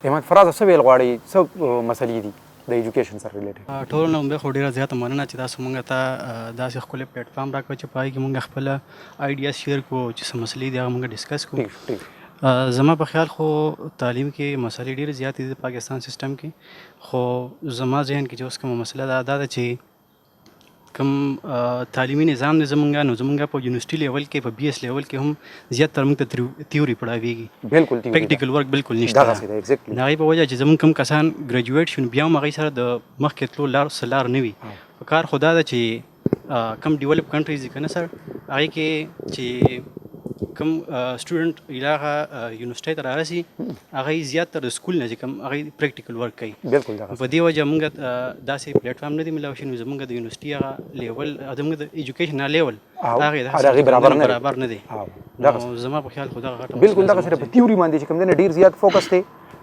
احمد فراز څه ویل غواړي څه مسلې دي د ایجوکیشن سره ریلیټډ؟ ټولو نه به خو ډېره زیاته مننه چې تاسو مونږ ته داسې ښکلی پلیټفارم راکړو چې په هغې کې مونږ خپله آیډیا شیر کړو چې څه مسلې دي هغه مونږ ډسکس کړو. زما په خیال خو تعلیم کې مسلې ډېرې زیاتې دي د پاکستان سیسټم کې، خو زما ذهن کې چې اوس کومه مسله ده دا ده چې کوم تعلیمي نظام دی زمونږ، نو زمونږ په یونیورسټي لیول کې په بي ایس لیول کې هم زیاتره موږ ته تیوري پړاویږي، بالکل پریکټیکل ورک بالکل نشته. د هغې په وجه چې زمونږ کوم کسان ګریجویټ شو نو بیا هم هغوی سره د مخکې تلو لار نه وي. په کار خو دا ده چې کم ډیولپ کنټریز دي که نه سر، هغې کې چې کوم سټوډنټ هغه یونیورسټۍ ته رارسي هغه زیاتره د سکول نه چې کوم هغه پریکټیکل ورک کوي. بالکل په دې وجه موږ داسې پلیټفارم نه دی ملاو شوی، نو زموږ د یونیورسټي هغه لیول زموږ د ایجوکیشن لیول هغې برابر نه دی. نو زما په خیال خو دغه غټه بالکل دغه سره په تیوري باندې چې کوم دی ډېر زیات فوکس دی